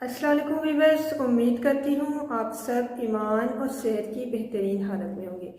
अस्सलाम वालेकुम व्यूअर्स, उम्मीद करती हूँ आप सब ईमान और सेहत की बेहतरीन हालत में होंगे।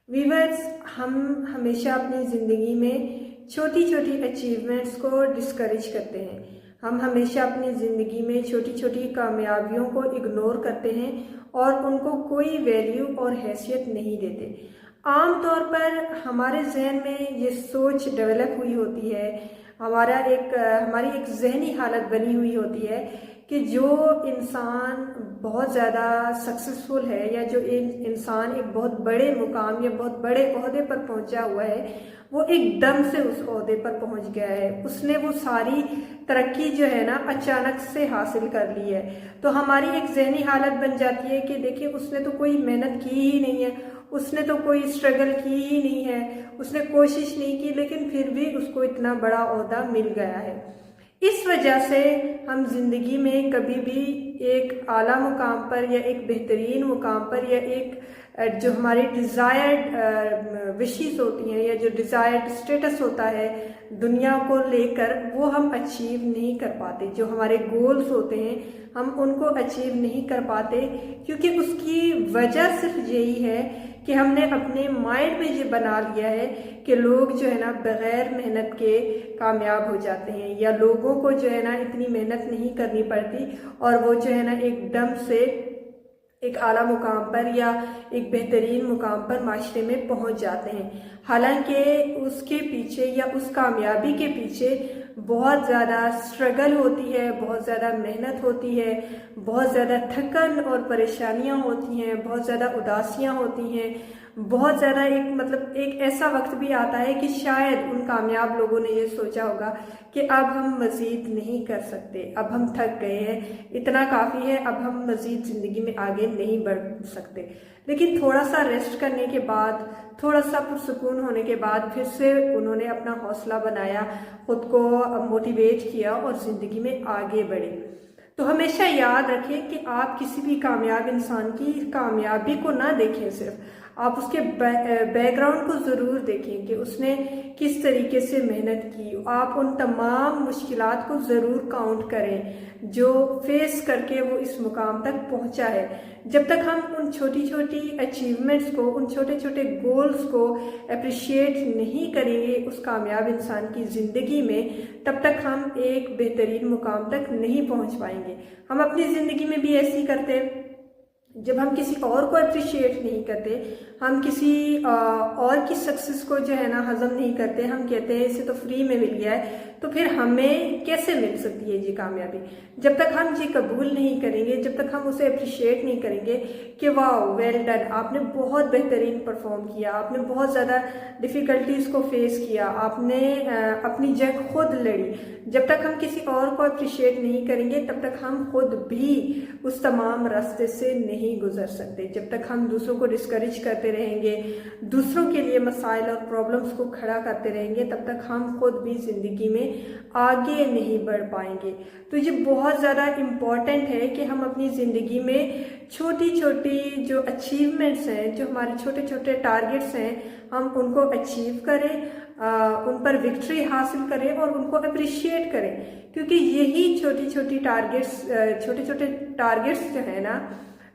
व्यूअर्स, हम हमेशा अपनी ज़िंदगी में छोटी छोटी अचीवमेंट्स को डिस्करेज करते हैं। हम हमेशा अपनी ज़िंदगी में छोटी छोटी कामयाबियों को इग्नोर करते हैं और उनको कोई वैल्यू और हैसियत नहीं देते। आम तौर पर हमारे जहन में ये सोच डेवलप हुई होती है, हमारी एक जहनी हालत बनी हुई होती है कि जो इंसान बहुत ज़्यादा सक्सेसफुल है या जो इंसान एक बहुत बड़े मुकाम या बहुत बड़े ओहदे पर पहुंचा हुआ है, वो एकदम से उस ओहदे पर पहुंच गया है। उसने वो सारी तरक्की जो है ना अचानक से हासिल कर ली है। तो हमारी एक जहनी हालत बन जाती है कि देखिए, उसने तो कोई मेहनत की ही नहीं है, उसने तो कोई स्ट्रगल की ही नहीं है, उसने कोशिश नहीं की, लेकिन फिर भी उसको इतना बड़ा ओहदा मिल गया है। इस वजह से हम जिंदगी में कभी भी एक आला मुकाम पर या एक बेहतरीन मुकाम पर या एक जो हमारी डिज़ायर्ड विशेस होती हैं या जो डिज़ायर्ड स्टेटस होता है दुनिया को लेकर, वो हम अचीव नहीं कर पाते। जो हमारे गोल्स होते हैं हम उनको अचीव नहीं कर पाते, क्योंकि उसकी वजह सिर्फ यही है कि हमने अपने माइंड में ये बना लिया है कि लोग जो है ना बगैर मेहनत के कामयाब हो जाते हैं, या लोगों को जो है ना इतनी मेहनत नहीं करनी पड़ती और वो जो है ना एकदम से एक आला मुकाम पर या एक बेहतरीन मुकाम पर माशरे में पहुंच जाते हैं। हालांकि उसके पीछे या उस कामयाबी के पीछे बहुत ज़्यादा स्ट्रगल होती है, बहुत ज़्यादा मेहनत होती है, बहुत ज़्यादा थकन और परेशानियां होती हैं, बहुत ज़्यादा उदासियां होती हैं, बहुत ज़्यादा एक ऐसा वक्त भी आता है कि शायद उन कामयाब लोगों ने ये सोचा होगा कि अब हम मज़ीद नहीं कर सकते, अब हम थक गए हैं, इतना काफ़ी है, अब हम मज़ीद ज़िंदगी में आगे नहीं बढ़ सकते। लेकिन थोड़ा सा रेस्ट करने के बाद, थोड़ा सा पुरसुकून होने के बाद फिर से उन्होंने अपना हौसला बनाया, खुद को मोटिवेट किया और ज़िंदगी में आगे बढ़े। तो हमेशा याद रखें कि आप किसी भी कामयाब इंसान की कामयाबी को ना देखें, सिर्फ आप उसके बैकग्राउंड को ज़रूर देखें कि उसने किस तरीके से मेहनत की। आप उन तमाम मुश्किलात को ज़रूर काउंट करें जो फेस करके वो इस मुकाम तक पहुंचा है। जब तक हम उन छोटी छोटी अचीवमेंट्स को, उन छोटे छोटे गोल्स को अप्रिशिएट नहीं करेंगे उस कामयाब इंसान की ज़िंदगी में, तब तक हम एक बेहतरीन मुकाम तक नहीं पहुंच पाएंगे। हम अपनी ज़िंदगी में भी ऐसे ही करते हैं। जब हम किसी और को अप्रिशिएट नहीं करते, हम किसी और की सक्सेस को जो है ना हजम नहीं करते, हम कहते हैं इसे तो फ्री में मिल गया है, तो फिर हमें कैसे मिल सकती है ये कामयाबी? जब तक हम ये कबूल नहीं करेंगे, जब तक हम उसे अप्रिशिएट नहीं करेंगे कि वाह वेल डन, आपने बहुत बेहतरीन परफॉर्म किया, आपने बहुत ज़्यादा डिफ़िकल्टीज़ को फेस किया, आपने अपनी जंग खुद लड़ी, जब तक हम किसी और को अप्रिशिएट नहीं करेंगे तब तक हम खुद भी उस तमाम रास्ते से नहीं गुजर सकते। जब तक हम दूसरों को डिस्करेज करते रहेंगे, दूसरों के लिए मसाइल और प्रॉब्लम्स को खड़ा करते रहेंगे, तब तक हम खुद भी ज़िंदगी में आगे नहीं बढ़ पाएंगे। तो ये बहुत ज़्यादा इम्पॉर्टेंट है कि हम अपनी ज़िंदगी में छोटी छोटी जो अचीवमेंट्स हैं, जो हमारे छोटे छोटे टारगेट्स हैं, हम उनको अचीव करें, उन पर विक्ट्री हासिल करें और उनको अप्रिशिएट करें, क्योंकि यही छोटे छोटे टारगेट्स जो है ना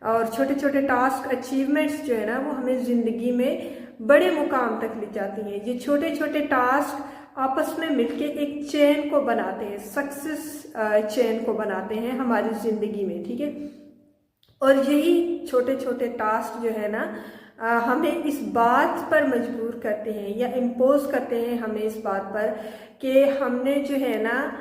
और छोटे छोटे टास्क अचीवमेंट्स जो है ना, वो हमें ज़िंदगी में बड़े मुकाम तक ले जाती हैं। ये छोटे छोटे टास्क आपस में मिलके एक चेन को बनाते हैं, सक्सेस चेन को बनाते हैं हमारी ज़िंदगी में, ठीक है। और यही छोटे छोटे टास्क जो है ना हमें इस बात पर मजबूर करते हैं या इम्पोज करते हैं हमें इस बात पर कि हमने जो है ना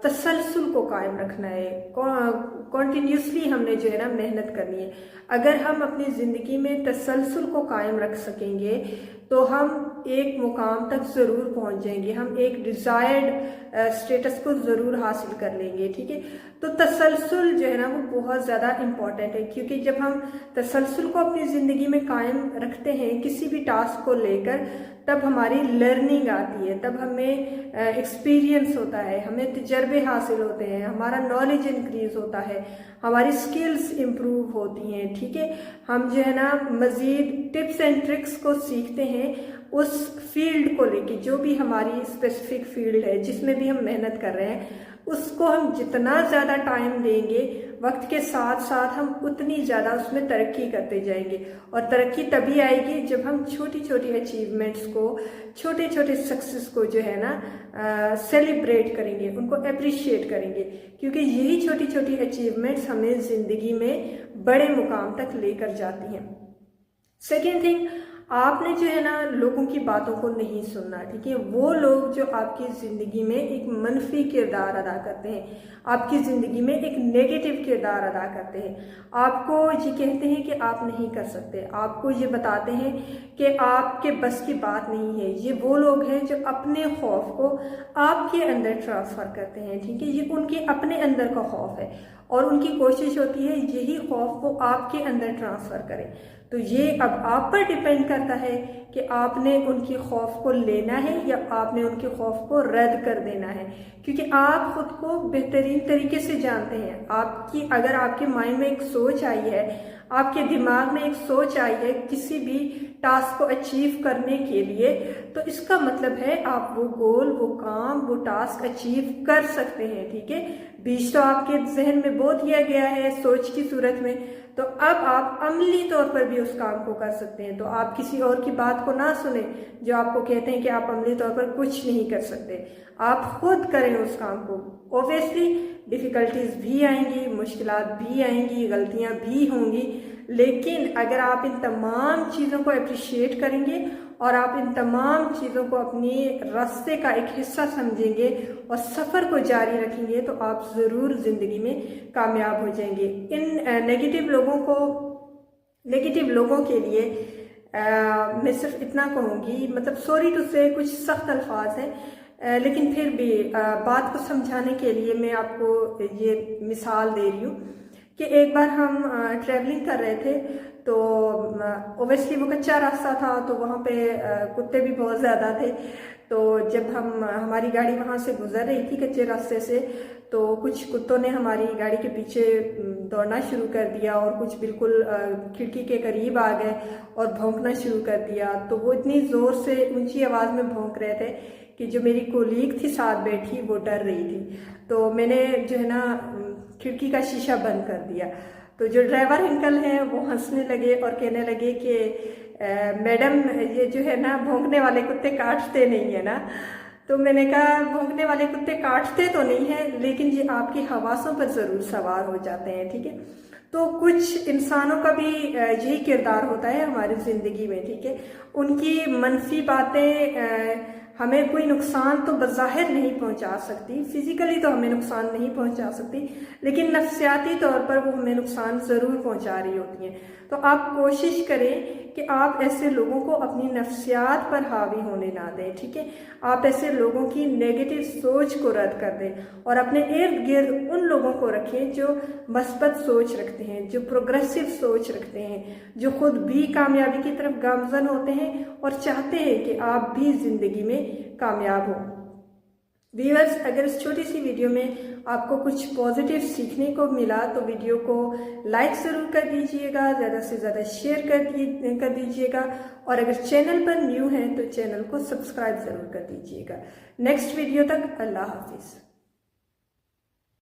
तसलसल को कायम रखना है, कॉन्टिन्यूसली हमने जो है ना मेहनत करनी है। अगर हम अपनी ज़िंदगी में तसलसल को कायम रख सकेंगे तो हम एक मुकाम तक ज़रूर पहुंच जाएंगे, हम एक डिज़ायर्ड स्टेटस को ज़रूर हासिल कर लेंगे, ठीक है। तो तसलसल जो है ना वो बहुत ज़्यादा इम्पॉर्टेंट है, क्योंकि जब हम तसलसल को अपनी ज़िंदगी में कायम रखते हैं किसी भी टास्क को लेकर, तब हमारी लर्निंग आती है, तब हमें एक्सपीरियंस होता है, हमें तजर्बे हासिल होते हैं, हमारा नॉलेज इंक्रीज होता है, हमारी स्किल्स इम्प्रूव होती हैं, ठीक है। हम जो है ना मज़ीद टिप्स एंड ट्रिक्स को सीखते हैं उस फील्ड को लेके, जो भी हमारी स्पेसिफिक फील्ड है जिसमें भी हम मेहनत कर रहे हैं, اس کو ہم جتنا زیادہ ٹائم دیں گے وقت کے ساتھ ساتھ ہم اتنی زیادہ اس میں ترقی کرتے جائیں گے، اور ترقی تبھی آئے گی جب ہم چھوٹی چھوٹی اچیومنٹس کو، چھوٹے چھوٹے سکسیس کو جو ہے نا سیلیبریٹ کریں گے، ان کو اپریشیٹ کریں گے، کیونکہ یہی چھوٹی چھوٹی اچیومنٹس ہمیں زندگی میں بڑے مقام تک لے کر جاتی ہیں۔ سیکنڈ تھنگ، آپ نے جو ہے نا لوگوں کی باتوں کو نہیں سننا، ٹھیک ہے؟ وہ لوگ جو آپ کی زندگی میں ایک منفی کردار ادا کرتے ہیں، آپ کی زندگی میں ایک نیگیٹو کردار ادا کرتے ہیں، آپ کو یہ کہتے ہیں کہ آپ نہیں کر سکتے، آپ کو یہ بتاتے ہیں کہ آپ کے بس کی بات نہیں ہے، یہ وہ لوگ ہیں جو اپنے خوف کو آپ کے اندر ٹرانسفر کرتے ہیں، ٹھیک ہے؟ یہ ان کے اپنے اندر کا خوف ہے، اور ان کی کوشش ہوتی ہے یہی خوف کو آپ کے اندر ٹرانسفر کریں۔ تو یہ اب آپ پر ڈیپینڈ کرتا ہے کہ آپ نے ان کی خوف کو لینا ہے یا آپ نے ان کے خوف کو رد کر دینا ہے، کیونکہ آپ خود کو بہترین طریقے سے جانتے ہیں۔ اگر آپ کے مائنڈ میں ایک سوچ آئی ہے، آپ کے دماغ میں ایک سوچ آئی ہے کسی بھی ٹاسک کو اچیو کرنے کے لیے، تو اس کا مطلب ہے آپ وہ گول، وہ کام، وہ ٹاسک اچیو کر سکتے ہیں، ٹھیک ہے؟ بیج تو آپ کے ذہن میں بو دیا گیا ہے سوچ کی صورت میں، تو اب آپ عملی طور پر بھی اس کام کو کر سکتے ہیں۔ تو آپ کسی اور کی بات کو نہ سنیں جو آپ کو کہتے ہیں کہ آپ عملی طور پر کچھ نہیں کر سکتے، آپ خود کریں اس کام کو۔ اوبیسلی ڈیفیکلٹیز بھی آئیں گی، مشکلات بھی آئیں گی، غلطیاں بھی ہوں گی، لیکن اگر آپ ان تمام چیزوں کو اپریشیٹ کریں گے اور آپ ان تمام چیزوں کو اپنی راستے کا ایک حصہ سمجھیں گے اور سفر کو جاری رکھیں گے، تو آپ ضرور زندگی میں کامیاب ہو جائیں گے۔ ان نیگیٹو لوگوں کے لیے میں صرف اتنا کہوں گی، مطلب سوری ٹو سے کچھ سخت الفاظ ہیں، لیکن پھر بھی بات کو سمجھانے کے لیے میں آپ کو یہ مثال دے رہی ہوں کہ ایک بار ہم ٹریولنگ کر رہے تھے، تو اوبیسلی وہ کچا راستہ تھا، تو وہاں پہ کتے بھی بہت زیادہ تھے۔ تو جب ہماری گاڑی وہاں سے گزر رہی تھی کچے راستے سے، تو کچھ کتوں نے ہماری گاڑی کے پیچھے دوڑنا شروع کر دیا، اور کچھ بالکل کھڑکی کے قریب آ گئے اور بھونکنا شروع کر دیا۔ تو وہ اتنی زور سے اونچی آواز میں بھونک رہے تھے کہ جو میری کولیگ تھی ساتھ بیٹھی، وہ ڈر رہی تھی۔ تو میں نے جو ہے نا کھڑکی کا شیشہ بند کر دیا۔ تو جو ڈرائیور انکل ہیں وہ ہنسنے لگے اور کہنے لگے کہ میڈم، یہ جو ہے نا بھونکنے والے کتے کاٹتے نہیں ہیں نا۔ تو میں نے کہا بھونکنے والے کتے کاٹتے تو نہیں ہیں، لیکن یہ آپ کی حواسوں پر ضرور سوار ہو جاتے ہیں، ٹھیک ہے؟ تو کچھ انسانوں کا بھی یہی کردار ہوتا ہے ہماری زندگی میں، ٹھیک ہے؟ ان کی منفی باتیں ہمیں کوئی نقصان تو بظاہر نہیں پہنچا سکتی، فزیکلی تو ہمیں نقصان نہیں پہنچا سکتی، لیکن نفسیاتی طور پر وہ ہمیں نقصان ضرور پہنچا رہی ہوتی ہیں۔ تو آپ کوشش کریں کہ آپ ایسے لوگوں کو اپنی نفسیات پر حاوی ہونے نہ دیں، ٹھیک ہے؟ آپ ایسے لوگوں کی نیگیٹو سوچ کو رد کر دیں اور اپنے ارد گرد ان لوگوں کو رکھیں جو مثبت سوچ رکھتے ہیں، جو پروگریسو سوچ رکھتے ہیں، جو خود بھی کامیابی کی طرف گامزن ہوتے ہیں اور چاہتے ہیں کہ آپ بھی زندگی میں کامیاب ہوں۔ ویورز، اگر اس چھوٹی سی ویڈیو میں آپ کو کچھ پازیٹیو سیکھنے کو ملا تو ویڈیو کو لائک ضرور کر دیجئے گا، زیادہ سے زیادہ شیئر کر دیجئے گا، اور اگر چینل پر نیو ہیں تو چینل کو سبسکرائب ضرور کر دیجئے گا۔ نیکسٹ ویڈیو تک اللہ حافظ۔